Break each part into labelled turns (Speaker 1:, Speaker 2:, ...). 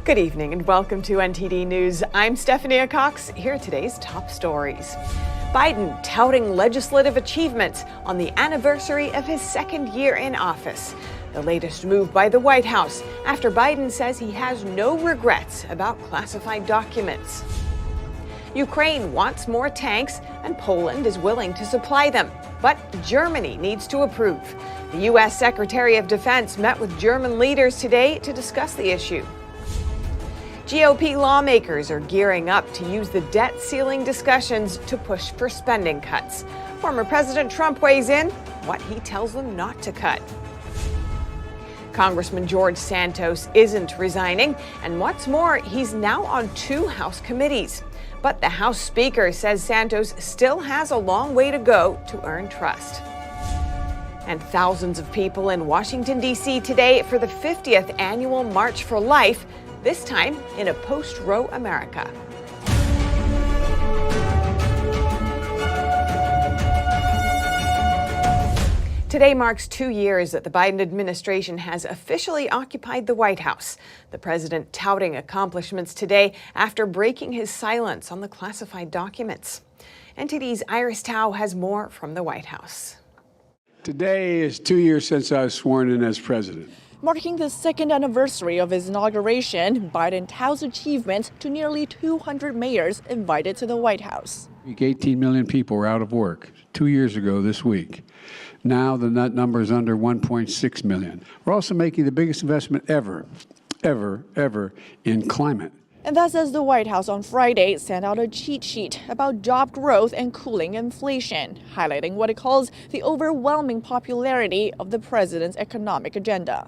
Speaker 1: Good evening and welcome to NTD News. I'm Stephanie Cox. Here are today's top stories. Biden touting legislative achievements on the anniversary of his second year in office. The latest move by the White House after Biden says he has no regrets about classified documents. Ukraine wants more tanks and Poland is willing to supply them, but Germany needs to approve. The U.S. Secretary of Defense met with German leaders today to discuss the issue. GOP lawmakers are gearing up to use the debt ceiling discussions to push for spending cuts. Former President Trump weighs in what he tells them not to cut. Congressman George Santos isn't resigning, and what's more, he's now on 2 House committees. But the House Speaker says Santos still has a long way to go to earn trust. And thousands of people in Washington, D.C. today for the 50th annual March for Life, this time in a post-Roe America. Today marks 2 years that the Biden administration has officially occupied the White House. The president touting accomplishments today after breaking his silence on the classified documents. NTD's Iris Tao has more from the White House.
Speaker 2: Today is 2 years since I was sworn in as president.
Speaker 3: Marking the second anniversary of his inauguration, Biden touts achievements to nearly 200 mayors invited to the White House.
Speaker 2: 18 million people were out of work 2 years ago this week. Now the number is under 1.6 million. We're also making the biggest investment ever in climate.
Speaker 3: And that's as the White House on Friday sent out a cheat sheet about job growth and cooling inflation, highlighting what it calls the overwhelming popularity of the president's economic agenda.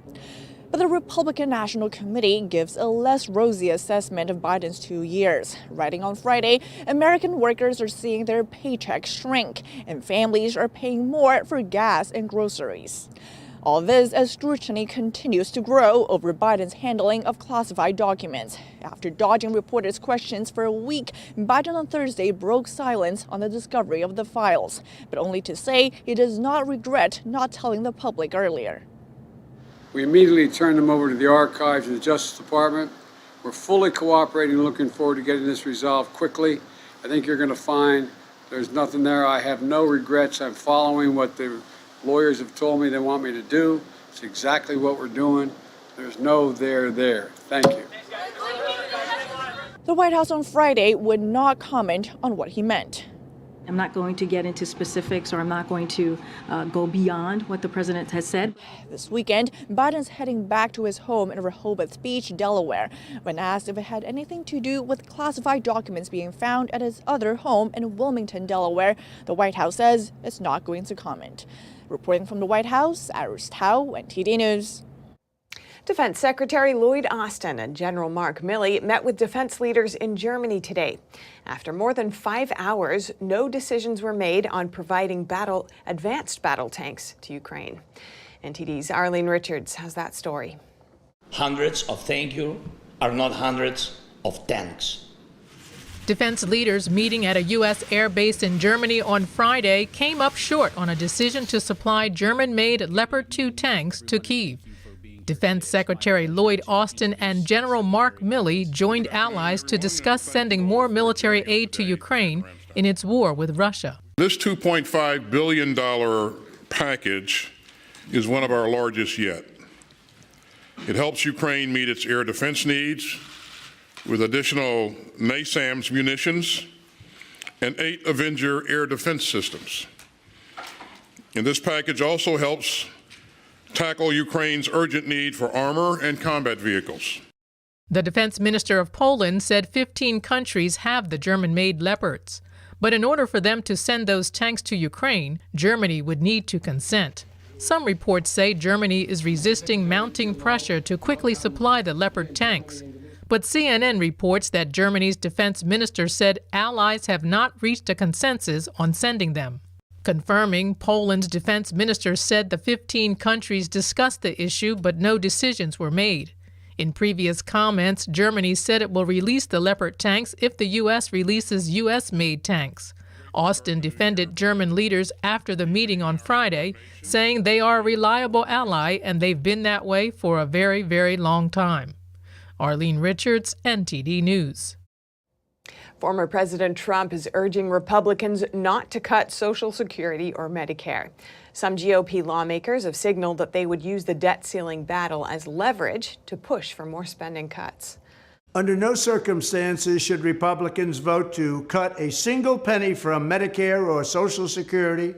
Speaker 3: But the Republican National Committee gives a less rosy assessment of Biden's 2 years. Writing on Friday, American workers are seeing their paychecks shrink, and families are paying more for gas and groceries. All this as scrutiny continues to grow over Biden's handling of classified documents. After dodging reporters' questions for a week, Biden on Thursday broke silence on the discovery of the files, but only to say he does not regret not telling the public earlier.
Speaker 2: We immediately turned them over to the archives and the Justice Department. We're fully cooperating and looking forward to getting this resolved quickly. I think you're going to find there's nothing there. I have no regrets. I'm following what the lawyers have told me they want me to do. It's exactly what we're doing. There's no there. Thank you.
Speaker 3: The White House on Friday would not comment on what he meant.
Speaker 4: I'm not going to get into specifics, or I'm not going to go beyond what the president has said.
Speaker 3: This weekend, Biden's heading back to his home in Rehoboth Beach, Delaware. When asked if it had anything to do with classified documents being found at his other home in Wilmington, Delaware, the White House says it's not going to comment. Reporting from the White House, Iris Tao, NTD News.
Speaker 1: Defense Secretary Lloyd Austin and General Mark Milley met with defense leaders in Germany today. After more than 5 hours, no decisions were made on providing advanced battle tanks to Ukraine. NTD's Arlene Richards has that story.
Speaker 5: Hundreds of thank you are not hundreds of tanks.
Speaker 6: Defense leaders meeting at a U.S. air base in Germany on Friday came up short on a decision to supply German-made Leopard 2 tanks to Kyiv. Defense Secretary Lloyd Austin and General Mark Milley joined allies to discuss sending more military aid to Ukraine in its war with Russia.
Speaker 7: This $2.5 billion package is one of our largest yet. It helps Ukraine meet its air defense needs with additional NASAMS munitions and 8 Avenger air defense systems. And this package also helps tackle Ukraine's urgent need for armor and combat vehicles.
Speaker 6: The defense minister of Poland said 15 countries have the German-made Leopards. But in order for them to send those tanks to Ukraine, Germany would need to consent. Some reports say Germany is resisting mounting pressure to quickly supply the Leopard tanks. But CNN reports that Germany's defense minister said allies have not reached a consensus on sending them. Confirming, Poland's defense minister said the 15 countries discussed the issue, but no decisions were made. In previous comments, Germany said it will release the Leopard tanks if the U.S. releases U.S.-made tanks. Austin defended German leaders after the meeting on Friday, saying they are a reliable ally and they've been that way for a very, very long time. Arlene Richards, NTD News.
Speaker 1: Former President Trump is urging Republicans not to cut Social Security or Medicare. Some GOP lawmakers have signaled that they would use the debt ceiling battle as leverage to push for more spending cuts.
Speaker 8: Under no circumstances should Republicans vote to cut a single penny from Medicare or Social Security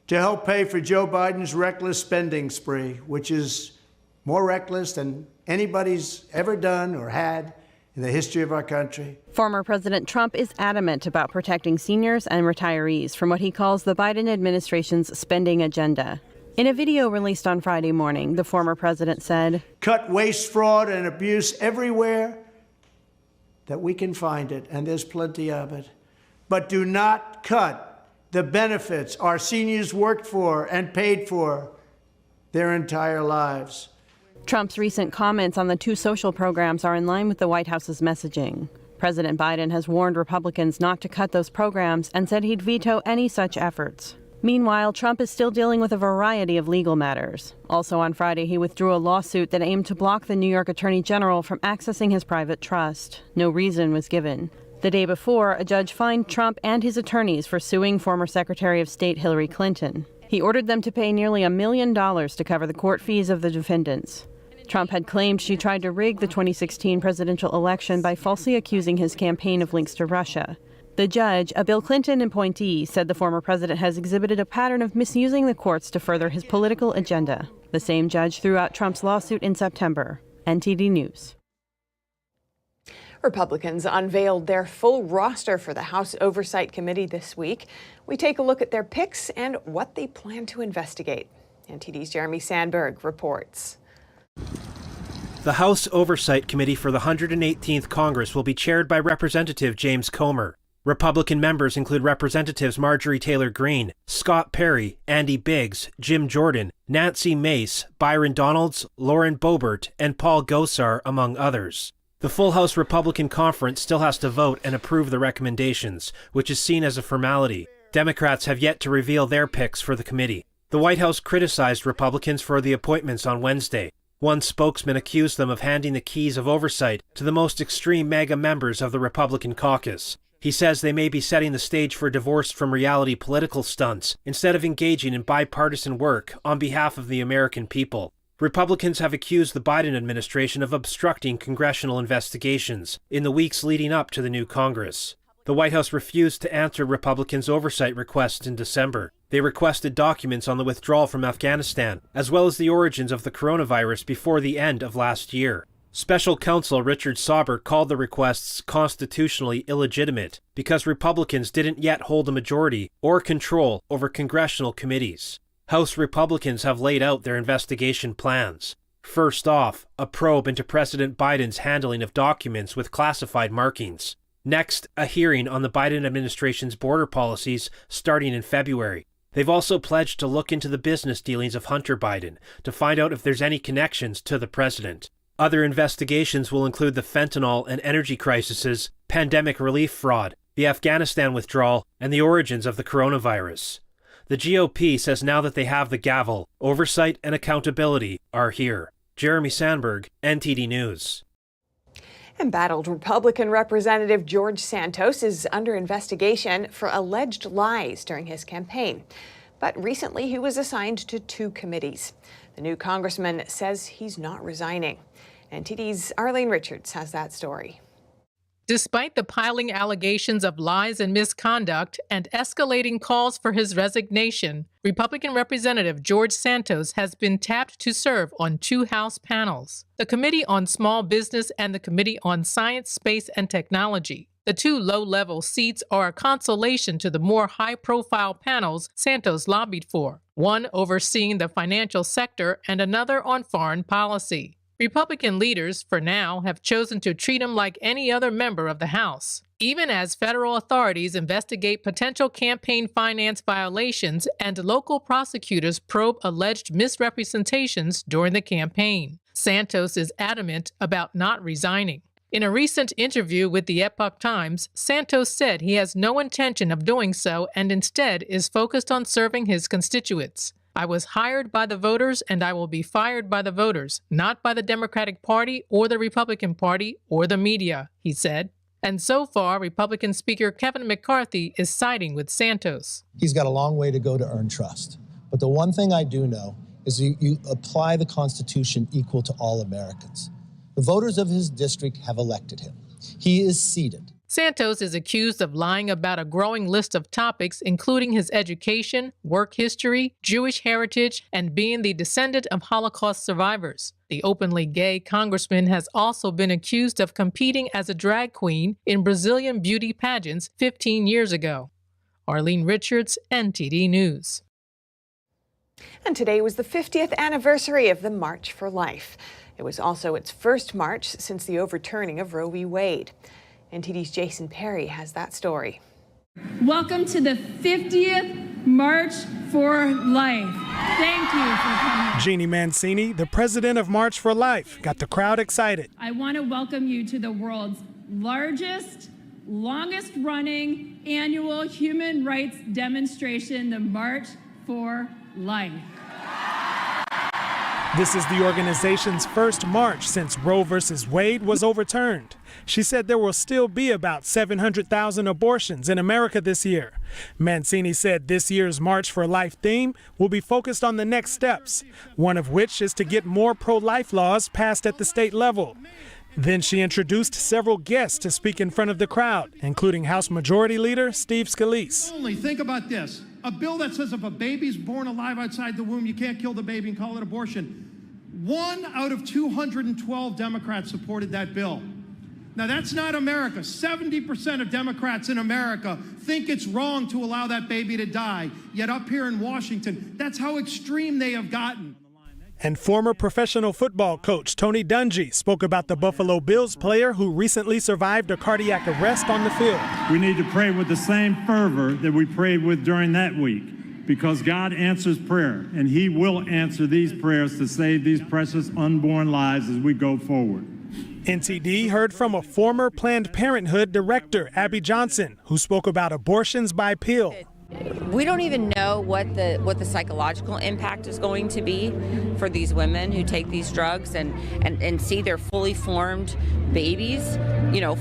Speaker 8: to help pay for Joe Biden's reckless spending spree, which is more reckless than anybody's ever done or had in the history of our country.
Speaker 9: Former President Trump is adamant about protecting seniors and retirees from what he calls the Biden administration's spending agenda. In a video released on Friday morning, the former president said,
Speaker 8: "Cut waste, fraud, and abuse everywhere that we can find it, and there's plenty of it. But do not cut the benefits our seniors worked for and paid for their entire lives."
Speaker 9: Trump's recent comments on the two social programs are in line with the White House's messaging. President Biden has warned Republicans not to cut those programs and said he'd veto any such efforts. Meanwhile, Trump is still dealing with a variety of legal matters. Also on Friday, he withdrew a lawsuit that aimed to block the New York Attorney General from accessing his private trust. No reason was given. The day before, a judge fined Trump and his attorneys for suing former Secretary of State Hillary Clinton. He ordered them to pay nearly $1 million to cover the court fees of the defendants. Trump had claimed she tried to rig the 2016 presidential election by falsely accusing his campaign of links to Russia. The judge, a Bill Clinton appointee, said the former president has exhibited a pattern of misusing the courts to further his political agenda. The same judge threw out Trump's lawsuit in September. NTD News.
Speaker 1: Republicans unveiled their full roster for the House Oversight Committee this week. We take a look at their picks and what they plan to investigate. NTD's Jeremy Sandberg reports.
Speaker 10: The House Oversight Committee for the 118th Congress will be chaired by Representative James Comer. Republican members include Representatives Marjorie Taylor Greene, Scott Perry, Andy Biggs, Jim Jordan, Nancy Mace, Byron Donalds, Lauren Boebert, and Paul Gosar, among others. The full House Republican Conference still has to vote and approve the recommendations, which is seen as a formality. Democrats have yet to reveal their picks for the committee. The White House criticized Republicans for the appointments on Wednesday. One spokesman accused them of handing the keys of oversight to the most extreme MAGA members of the Republican caucus. He says they may be setting the stage for divorce from reality political stunts instead of engaging in bipartisan work on behalf of the American people. Republicans have accused the Biden administration of obstructing congressional investigations in the weeks leading up to the new Congress. The White House refused to answer Republicans' oversight requests in December. They requested documents on the withdrawal from Afghanistan, as well as the origins of the coronavirus before the end of last year. Special counsel Richard Sauber called the requests constitutionally illegitimate because Republicans didn't yet hold a majority or control over congressional committees. House Republicans have laid out their investigation plans. First off, a probe into President Biden's handling of documents with classified markings. Next, a hearing on the Biden administration's border policies starting in February. They've also pledged to look into the business dealings of Hunter Biden to find out if there's any connections to the president. Other investigations will include the fentanyl and energy crises, pandemic relief fraud, the Afghanistan withdrawal, and the origins of the coronavirus. The GOP says now that they have the gavel, oversight and accountability are here. Jeremy Sandberg, NTD News.
Speaker 1: Embattled Republican Representative George Santos is under investigation for alleged lies during his campaign. But recently he was assigned to 2 committees. The new congressman says he's not resigning. NTD's Arlene Richards has that story.
Speaker 6: Despite the piling allegations of lies and misconduct and escalating calls for his resignation, Republican Representative George Santos has been tapped to serve on 2 House panels, the Committee on Small Business and the Committee on Science, Space, and Technology. The 2 low-level seats are a consolation to the more high-profile panels Santos lobbied for, one overseeing the financial sector and another on foreign policy. Republican leaders, for now, have chosen to treat him like any other member of the House, even as federal authorities investigate potential campaign finance violations and local prosecutors probe alleged misrepresentations during the campaign. Santos is adamant about not resigning. In a recent interview with the Epoch Times, Santos said he has no intention of doing so and instead is focused on serving his constituents. I was hired by the voters and I will be fired by the voters, not by the Democratic Party or the Republican Party or the media, he said. And so far, Republican Speaker Kevin McCarthy is siding with Santos.
Speaker 11: He's got a long way to go to earn trust. But the one thing I do know is you apply the Constitution equal to all Americans. The voters of his district have elected him. He is seated.
Speaker 6: Santos is accused of lying about a growing list of topics, including his education, work history, Jewish heritage, and being the descendant of Holocaust survivors. The openly gay congressman has also been accused of competing as a drag queen in Brazilian beauty pageants 15 years ago. Arlene Richards, NTD News.
Speaker 1: And today was the 50th anniversary of the March for Life. It was also its first march since the overturning of Roe v. Wade. NTD's Jason Perry has that story.
Speaker 12: Welcome to the 50th March for Life. Thank you for coming.
Speaker 13: Jeannie Mancini, the president of March for Life, got the crowd excited.
Speaker 12: I want to welcome you to the world's largest, longest running annual human rights demonstration, the March for Life.
Speaker 13: This is the organization's first march since Roe v. Wade was overturned. She said there will still be about 700,000 abortions in America this year. Mancini said this year's March for Life theme will be focused on the next steps, one of which is to get more pro-life laws passed at the state level. Then she introduced several guests to speak in front of the crowd, including House Majority Leader Steve Scalise.
Speaker 14: Only think about this. A bill that says if a baby's born alive outside the womb, you can't kill the baby and call it abortion. 1 out of 212 Democrats supported that bill. Now, that's not America. 70% of Democrats in America think it's wrong to allow that baby to die. Yet up here in Washington, that's how extreme they have gotten.
Speaker 13: And former professional football coach Tony Dungy spoke about the Buffalo Bills player who recently survived a cardiac arrest on the field.
Speaker 15: We need to pray with the same fervor that we prayed with during that week, because God answers prayer, and he will answer these prayers to save these precious unborn lives as we go forward.
Speaker 13: NTD heard from a former Planned Parenthood director, Abby Johnson, who spoke about abortions by pill.
Speaker 16: We don't even know what the psychological impact is going to be for these women who take these drugs and see their fully formed babies,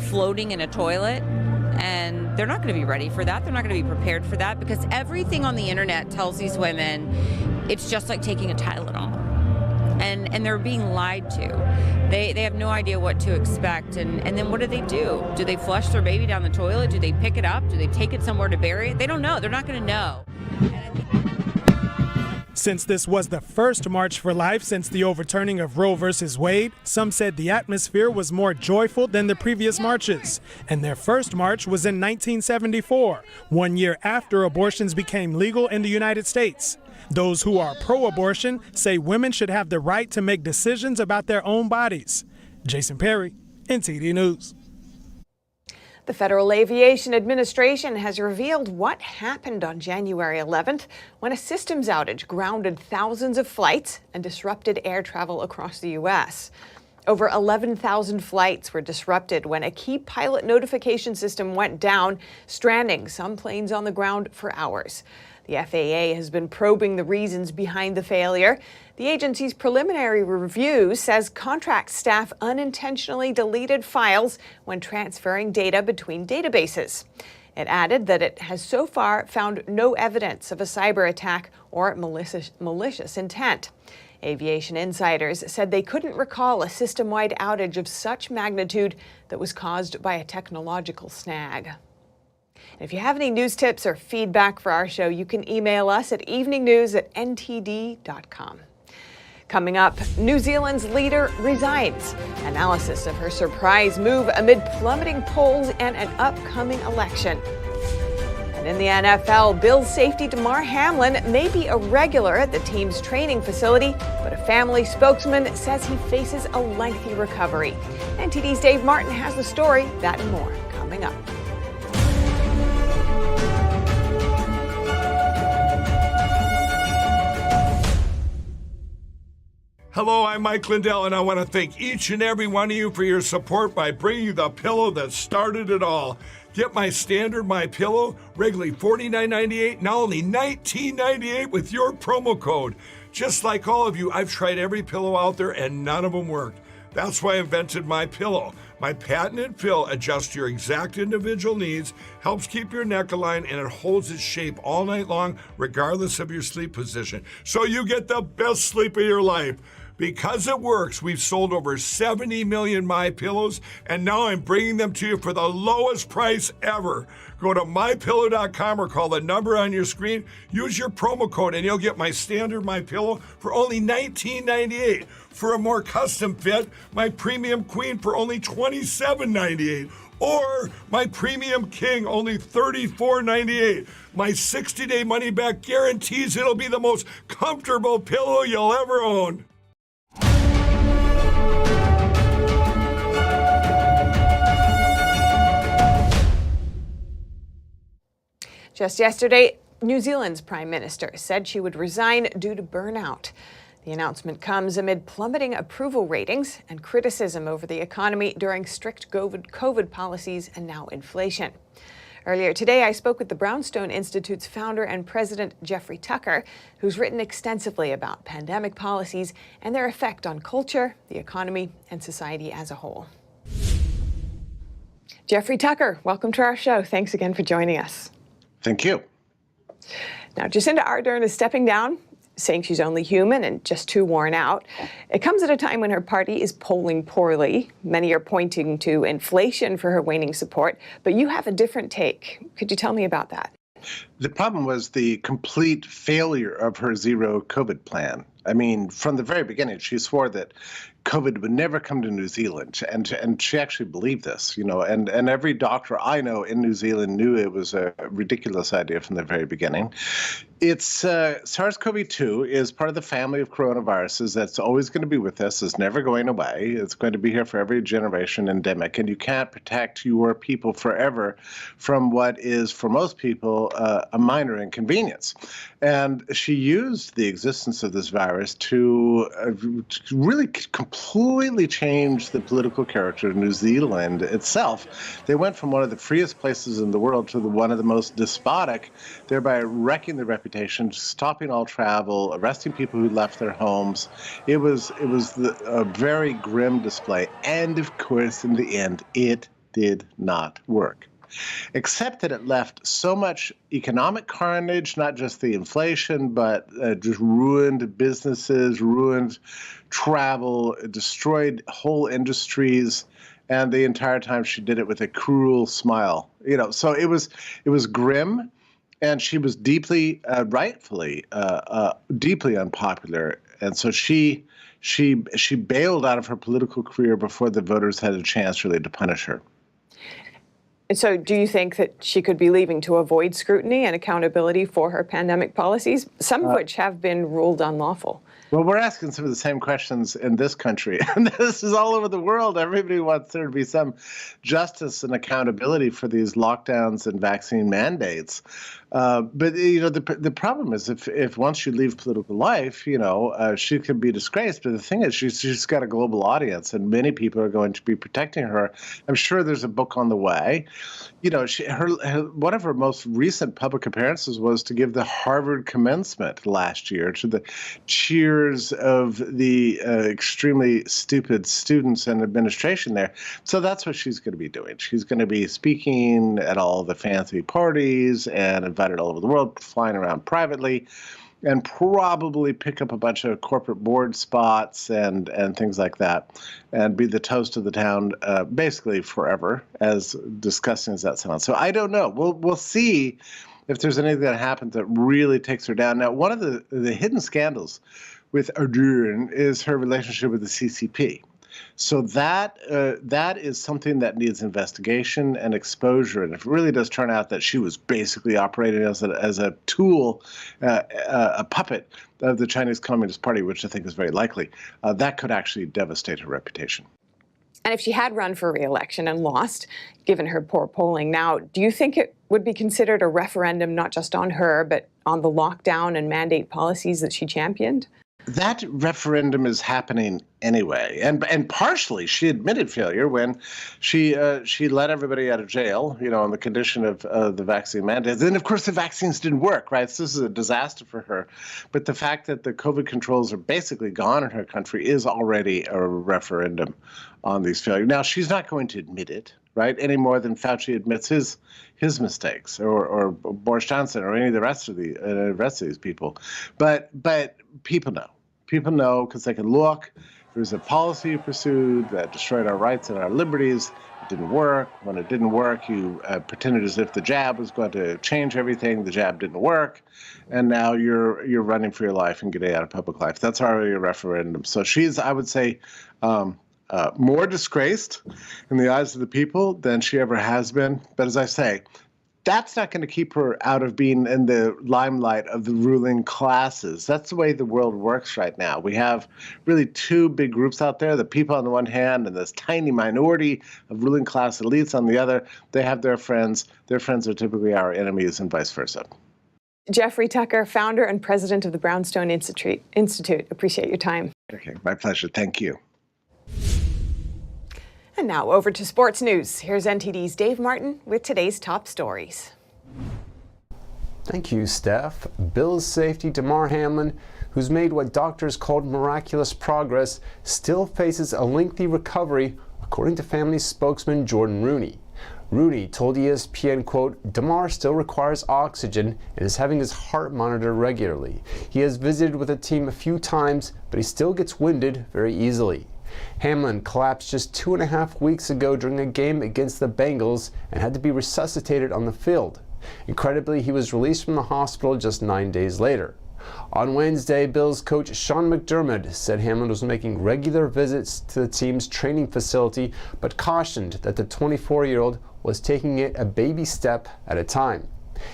Speaker 16: floating in a toilet. And they're not going to be ready for that. They're not going to be prepared for that, because everything on the internet tells these women it's just like taking a Tylenol. And they're being lied to. They have no idea what to expect. And then what do? Do they flush their baby down the toilet? Do they pick it up? Do they take it somewhere to bury it? They don't know. They're not going to know.
Speaker 13: Since this was the first March for Life since the overturning of Roe v. Wade, some said the atmosphere was more joyful than the previous marches. And their first march was in 1974, 1 year after abortions became legal in the United States. Those who are pro-abortion say women should have the right to make decisions about their own bodies. Jason Perry, NTD News.
Speaker 1: The Federal Aviation Administration has revealed what happened on January 11th when a systems outage grounded thousands of flights and disrupted air travel across the U.S. Over 11,000 flights were disrupted when a key pilot notification system went down, stranding some planes on the ground for hours. The FAA has been probing the reasons behind the failure. The agency's preliminary review says contract staff unintentionally deleted files when transferring data between databases. It added that it has so far found no evidence of a cyber attack or malicious intent. Aviation insiders said they couldn't recall a system-wide outage of such magnitude that was caused by a technological snag. If you have any news tips or feedback for our show, you can email us at eveningnews@ntd.com. Coming up, New Zealand's leader resigns. Analysis of her surprise move amid plummeting polls and an upcoming election. And in the NFL, Bills safety Damar Hamlin may be a regular at the team's training facility, but a family spokesman says he faces a lengthy recovery. NTD's Dave Martin has the story, that and more, coming up.
Speaker 17: Hello, I'm Mike Lindell, and I want to thank each and every one of you for your support by bringing the pillow that started it all. Get my standard My Pillow, regularly $49.98, now only $19.98 with your promo code. Just like all of you, I've tried every pillow out there and none of them worked. That's why I invented My Pillow. My patented pill adjusts to your exact individual needs, helps keep your neck aligned, and it holds its shape all night long, regardless of your sleep position. So you get the best sleep of your life. Because it works, we've sold over 70 million My Pillows, and now I'm bringing them to you for the lowest price ever. Go to MyPillow.com or call the number on your screen. Use your promo code, and you'll get my standard My Pillow for only $19.98. For a more custom fit, my Premium Queen for only $27.98. Or my Premium King, only $34.98. My 60-day money-back guarantees it'll be the most comfortable pillow you'll ever own.
Speaker 1: Just yesterday, New Zealand's Prime Minister said she would resign due to burnout. The announcement comes amid plummeting approval ratings and criticism over the economy during strict COVID policies and now inflation. Earlier today, I spoke with the Brownstone Institute's founder and president, Jeffrey Tucker, who's written extensively about pandemic policies and their effect on culture, the economy, and society as a whole. Jeffrey Tucker, welcome to our show. Thanks again for joining us.
Speaker 18: Thank you.
Speaker 1: Now, Jacinda Ardern is stepping down, saying she's only human and just too worn out. It comes at a time when her party is polling poorly. Many are pointing to inflation for her waning support, but you have a different take. Could you tell me about that?
Speaker 18: The problem was the complete failure of her zero COVID plan. I mean, from the very beginning, she swore that COVID would never come to New Zealand, and she actually believed this, and every doctor I know in New Zealand knew it was a ridiculous idea from the very beginning. It's SARS-CoV-2 is part of the family of coronaviruses that's always going to be with us, is never going away. It's going to be here for every generation endemic, and you can't protect your people forever from what is, for most people, a minor inconvenience. And she used the existence of this virus to really completely change the political character of New Zealand itself. They went from one of the freest places in the world to one of the most despotic, thereby wrecking their reputation, stopping all travel, arresting people who left their homes. It was a very grim display. And of course, in the end, it did not work. Except that it left so much economic carnage, not just the inflation, but just ruined businesses, ruined travel, destroyed whole industries, and the entire time she did it with a cruel smile. So it was grim, and she was deeply, rightfully, deeply unpopular, and so she bailed out of her political career before the voters had a chance really to punish her.
Speaker 1: And so do you think that she could be leaving to avoid scrutiny and accountability for her pandemic policies, some of which have been ruled unlawful?
Speaker 18: Well, we're asking some of the same questions in this country, and this is all over the world. Everybody wants there to be some justice and accountability for these lockdowns and vaccine mandates. But the problem is if once you leave political life, she can be disgraced. But the thing is, she's got a global audience, and many people are going to be protecting her. I'm sure there's a book on the way. One of her most recent public appearances was to give the Harvard commencement last year to the cheers of the extremely stupid students and administration there. So that's what she's going to be doing. She's going to be speaking at all the fancy parties and invited all over the world, flying around privately, and probably pick up a bunch of corporate board spots and things like that, and be the toast of the town basically forever, as disgusting as that sounds. So I don't know. We'll see if there's anything that happens that really takes her down. Now, one of the hidden scandals with Ardern is her relationship with the CCP. So that is something that needs investigation and exposure. And if it really does turn out that she was basically operating as a tool, a puppet of the Chinese Communist Party, which I think is very likely, that could actually devastate her reputation.
Speaker 1: And if she had run for re-election and lost, given her poor polling now, do you think it would be considered a referendum not just on her, but on the lockdown and mandate policies that she championed?
Speaker 18: That referendum is happening anyway, and partially she admitted failure when she let everybody out of jail, on the condition of the vaccine mandates. And of course, the vaccines didn't work, right? So this is a disaster for her. But the fact that the COVID controls are basically gone in her country is already a referendum on these failures. Now, she's not going to admit it, right, any more than Fauci admits his mistakes, or Boris Johnson, or any of the rest of these people. But people know. People know because they can look. There's a policy you pursued that destroyed our rights and our liberties. It didn't work. When it didn't work, you pretended as if the jab was going to change everything. The jab didn't work, and now you're running for your life and getting out of public life. That's already a referendum. So she's, I would say, more disgraced in the eyes of the people than she ever has been. But as I say, that's not going to keep her out of being in the limelight of the ruling classes. That's the way the world works right now. We have really two big groups out there, the people on the one hand and this tiny minority of ruling class elites on the other. They have their friends. Their friends are typically our enemies, and vice versa.
Speaker 1: Jeffrey Tucker, founder and president of the Brownstone Institute. Appreciate your time.
Speaker 18: Okay, my pleasure. Thank you.
Speaker 1: And now over to sports news. Here's NTD's Dave Martin with today's top stories.
Speaker 19: Thank you, Steph. Bills safety Damar Hamlin, who's made what doctors called miraculous progress, still faces a lengthy recovery, according to family spokesman Jordan Rooney. Rooney told ESPN, quote, Damar still requires oxygen and is having his heart monitored regularly. He has visited with the team a few times, but he still gets winded very easily. Hamlin collapsed just 2.5 weeks ago during a game against the Bengals and had to be resuscitated on the field. Incredibly, he was released from the hospital just 9 days later. On Wednesday, Bills coach Sean McDermott said Hamlin was making regular visits to the team's training facility, but cautioned that the 24-year-old was taking it a baby step at a time.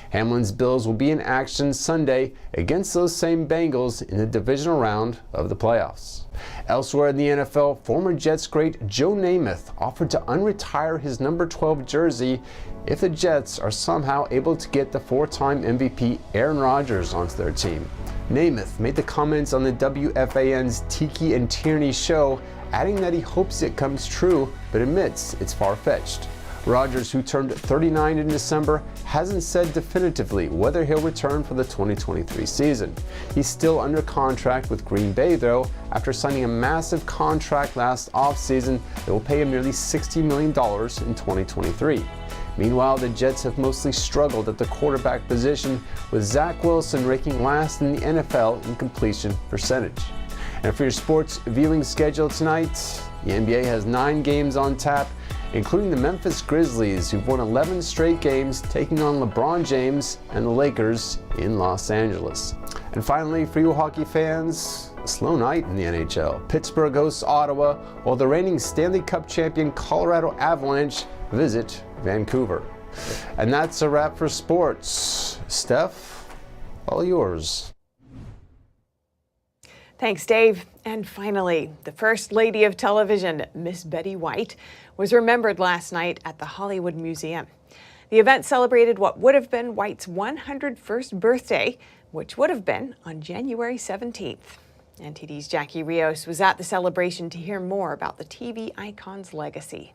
Speaker 19: Hamlin's Bills will be in action Sunday against those same Bengals in the divisional round of the playoffs. Elsewhere in the NFL, former Jets great Joe Namath offered to unretire his number 12 jersey if the Jets are somehow able to get the four-time MVP Aaron Rodgers onto their team. Namath made the comments on the WFAN's Tiki and Tierney show, adding that he hopes it comes true, but admits it's far-fetched. Rodgers, who turned 39 in December, hasn't said definitively whether he'll return for the 2023 season. He's still under contract with Green Bay, though, after signing a massive contract last offseason that will pay him nearly $60 million in 2023. Meanwhile, the Jets have mostly struggled at the quarterback position, with Zach Wilson ranking last in the NFL in completion percentage. And for your sports viewing schedule tonight, the NBA has 9 games on tap, including the Memphis Grizzlies, who've won 11 straight games, taking on LeBron James and the Lakers in Los Angeles. And finally, for you hockey fans, a slow night in the NHL. Pittsburgh hosts Ottawa, while the reigning Stanley Cup champion Colorado Avalanche visit Vancouver. And that's a wrap for sports. Steph, all yours.
Speaker 1: Thanks, Dave. And finally, the First Lady of Television, Miss Betty White, was remembered last night at the Hollywood Museum. The event celebrated what would have been White's 101st birthday, which would have been on January 17th. NTD's Jackie Rios was at the celebration to hear more about the TV icon's legacy.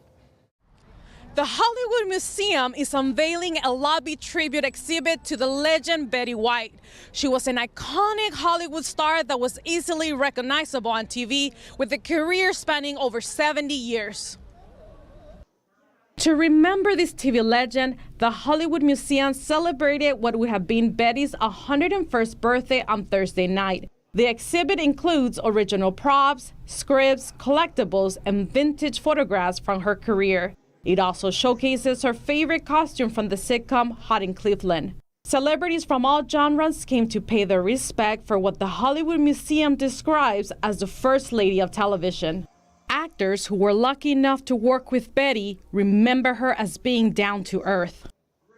Speaker 20: The Hollywood Museum is unveiling a lobby tribute exhibit to the legend Betty White. She was an iconic Hollywood star that was easily recognizable on TV, with a career spanning over 70 years. To remember this TV legend, the Hollywood Museum celebrated what would have been Betty's 101st birthday on Thursday night. The exhibit includes original props, scripts, collectibles, and vintage photographs from her career. It also showcases her favorite costume from the sitcom Hot in Cleveland. Celebrities from all genres came to pay their respect for what the Hollywood Museum describes as the First Lady of Television. Actors who were lucky enough to work with Betty remember her as being down to earth.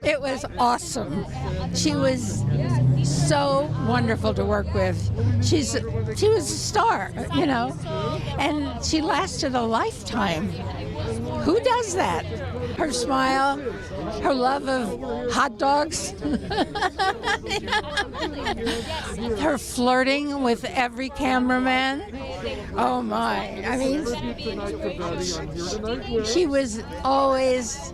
Speaker 21: It was awesome. She was so wonderful to work with. She was a star, and she lasted a lifetime. Who does that? Her smile, her love of hot dogs, her flirting with every cameraman. Oh my, I mean, she was always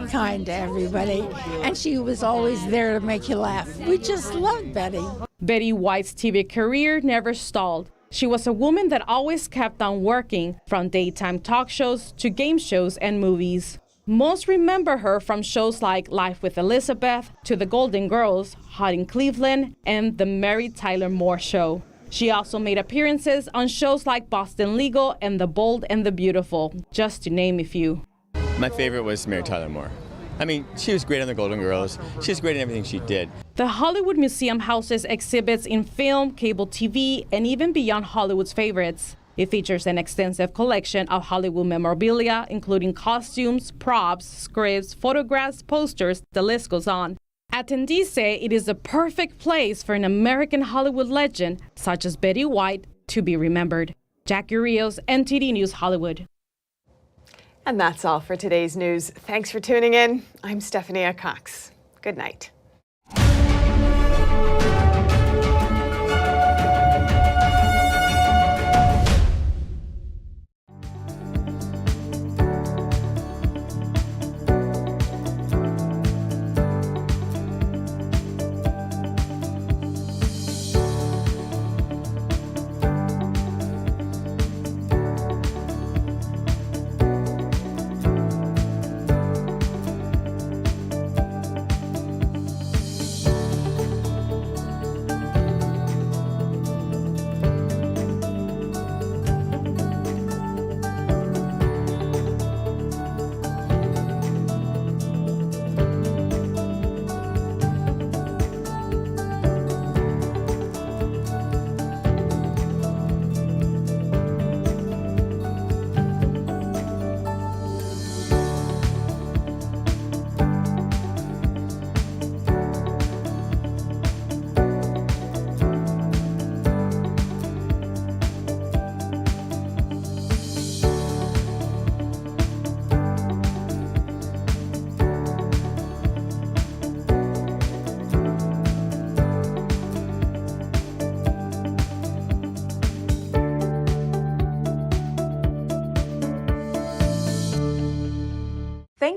Speaker 21: kind to everybody, and she was always there to make you laugh. We just loved Betty.
Speaker 2: Betty White's TV career never stalled. She was a woman that always kept on working, from daytime talk shows to game shows and movies. Most remember her from shows like Life with Elizabeth, to The Golden Girls, Hot in Cleveland, and The Mary Tyler Moore Show. She also made appearances on shows like Boston Legal and The Bold and the Beautiful, just to name a few.
Speaker 22: My favorite was Mary Tyler Moore. I mean, she was great on The Golden Girls. She was great in everything she did.
Speaker 2: The Hollywood Museum houses exhibits in film, cable TV, and even beyond Hollywood's favorites. It features an extensive collection of Hollywood memorabilia, including costumes, props, scripts, photographs, posters, the list goes on. Attendees say it is the perfect place for an American Hollywood legend, such as Betty White, to be remembered. Jackie Rios, NTD News, Hollywood.
Speaker 1: And that's all for today's news. Thanks for tuning in. I'm Stephanie Cox. Good night.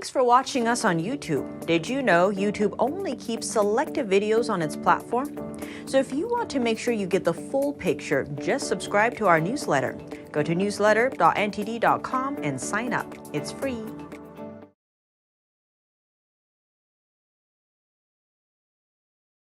Speaker 23: Thanks for watching us on YouTube. Did you know YouTube only keeps selected videos on its platform? So if you want to make sure you get the full picture, just subscribe to our newsletter. Go to newsletter.ntd.com and sign up. It's free.